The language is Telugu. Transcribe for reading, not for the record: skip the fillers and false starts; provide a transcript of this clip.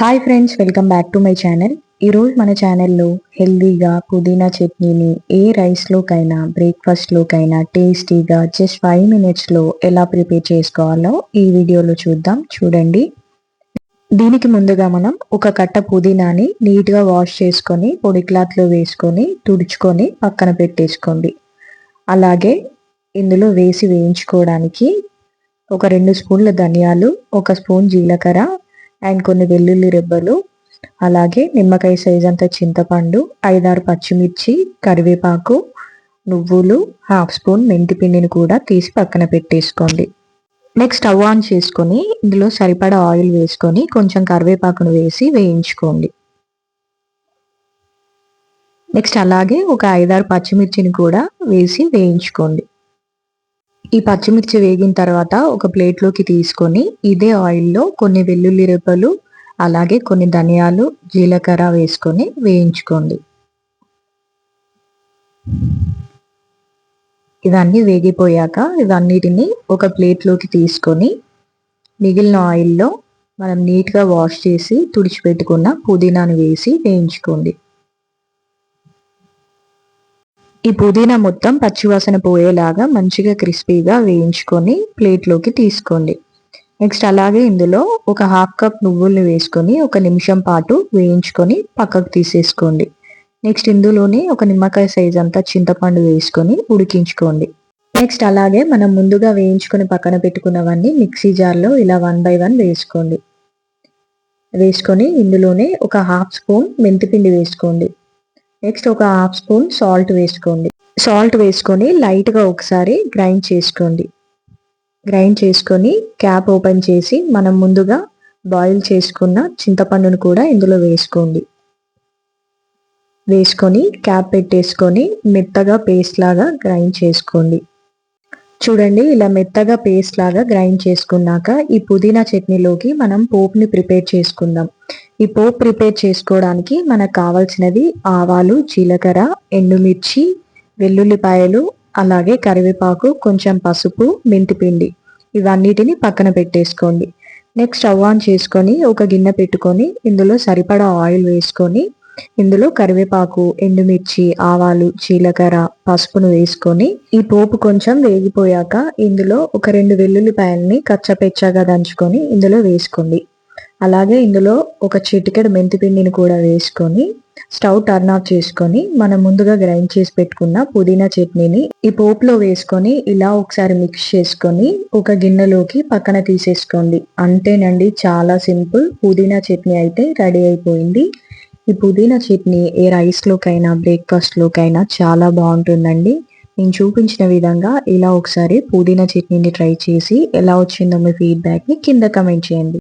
Hi friends, welcome back to my channel. ఈరోజు మన ఛానల్లో హెల్దీగా పుదీనా చట్నీని ఏ రైస్లోకైనా బ్రేక్ఫాస్ట్లోకైనా టేస్టీగా జస్ట్ 5 మినిట్స్లో ఎలా ప్రిపేర్ చేసుకోవాలో ఈ వీడియోలో చూద్దాం. చూడండి. దీనికి ముందుగా మనం ఒక కట్ట పుదీనాని నీట్గా వాష్ చేసుకొని పొడి క్లాత్లో వేసుకొని తుడుచుకొని పక్కన పెట్టేసుకోండి. అలాగే ఇందులో వేసి వేయించుకోవడానికి ఒక 2 స్పూన్ల ధనియాలు, 1 స్పూన్ జీలకర్ర అండ్ కొన్ని వెల్లుల్లి రెబ్బలు, అలాగే నిమ్మకాయ సైజ్ అంత చింతపండు, 5-6 పచ్చిమిర్చి, కరివేపాకు, నువ్వులు, 1/2 స్పూన్ మెంతి పిండిని కూడా తీసి పక్కన పెట్టేసుకోండి. నెక్స్ట్ స్టవ్ ఆన్ చేసుకొని ఇందులో సరిపడా ఆయిల్ వేసుకొని కొంచెం కరివేపాకును వేసి వేయించుకోండి. నెక్స్ట్ అలాగే ఒక 5-6 పచ్చిమిర్చిని కూడా వేసి వేయించుకోండి. ఈ పచ్చిమిర్చి వేగిన తర్వాత ఒక ప్లేట్లోకి తీసుకొని ఇదే ఆయిల్లో కొన్ని వెల్లుల్లి రెబ్బలు, అలాగే కొన్ని ధనియాలు, జీలకర్ర వేసుకొని వేయించుకోండి. ఇవన్నీ వేగిపోయాక ఇవన్నిటిని ఒక ప్లేట్లోకి తీసుకొని మిగిలిన ఆయిల్లో మనం నీట్గా వాష్ చేసి తుడిచిపెట్టుకున్న పుదీనాను వేసి వేయించుకోండి. ఈ పుదీనా మొత్తం పచ్చివాసన పోయేలాగా మంచిగా క్రిస్పీగా వేయించుకొని ప్లేట్లోకి తీసుకోండి. నెక్స్ట్ అలాగే ఇందులో ఒక 1/2 కప్ నువ్వుల్ని వేసుకొని 1 నిమిషం పాటు వేయించుకొని పక్కకు తీసేసుకోండి. నెక్స్ట్ ఇందులోనే ఒక నిమ్మకాయ సైజ్ అంతా చింతపండు వేసుకొని ఉడికించుకోండి. నెక్స్ట్ అలాగే మనం ముందుగా వేయించుకొని పక్కన పెట్టుకున్నవన్నీ మిక్సీ జార్లో ఇలా 1 by 1 వేసుకోండి. వేసుకొని ఇందులోనే ఒక 1/2 స్పూన్ మెంతిపిండి వేసుకోండి. నెక్స్ట్ ఒక 1/2 స్పూన్ సాల్ట్ వేసుకోండి. సాల్ట్ వేసుకొని లైట్గా ఒకసారి గ్రైండ్ చేసుకోండి. గ్రైండ్ చేసుకొని క్యాప్ ఓపెన్ చేసి మనం ముందుగా బాయిల్ చేసుకున్న చింతపండును కూడా ఇందులో వేసుకోండి. వేసుకొని క్యాప్ పెట్టేసుకొని మెత్తగా పేస్ట్ లాగా గ్రైండ్ చేసుకోండి. చూడండి, ఇలా మెత్తగా పేస్ట్ లాగా గ్రైండ్ చేసుకున్నాక ఈ పుదీనా చట్నీలోకి మనం పోపుని ప్రిపేర్ చేసుకుందాం. ఈ పోపు ప్రిపేర్ చేసుకోవడానికి మనకు కావాల్సినది ఆవాలు, జీలకర్ర, ఎండుమిర్చి, వెల్లుల్లిపాయలు, అలాగే కరివేపాకు, కొంచెం పసుపు, మెంతిపిండి, ఇవన్నిటిని పక్కన పెట్టేసుకోండి. నెక్స్ట్ స్టవ్ ఆన్ చేసుకొని ఒక గిన్నె పెట్టుకొని ఇందులో సరిపడా ఆయిల్ వేసుకొని ఇందులో కరివేపాకు, ఎండుమిర్చి, ఆవాలు, జీలకర్ర, పసుపును వేసుకొని ఈ పోపు కొంచెం వేగిపోయాక ఇందులో ఒక 2 వెల్లుల్లిపాయలని కచ్చపెచ్చగా దంచుకొని ఇందులో వేసుకోండి. అలాగే ఇందులో ఒక చిటికెడు మెంతిపిండిని కూడా వేసుకొని స్టవ్ టర్న్ ఆఫ్ చేసుకొని మనం ముందుగా గ్రైండ్ చేసి పెట్టుకున్న పుదీనా చట్నీని ఈ పోపులో వేసుకొని ఇలా ఒకసారి మిక్స్ చేసుకొని ఒక గిన్నెలోకి పక్కన తీసేసుకోండి. అంతేనండి, చాలా సింపుల్. పుదీనా చట్నీ అయితే రెడీ అయిపోయింది. ఈ పుదీనా చట్నీ ఏ రైస్లోకైనా బ్రేక్ఫాస్ట్లోకైనా చాలా బాగుంటుందండి. నేను చూపించిన విధంగా ఇలా ఒకసారి పుదీనా చట్నీని ట్రై చేసి ఎలా వచ్చిందో మీ ఫీడ్బ్యాక్ని కింద కమెంట్ చేయండి.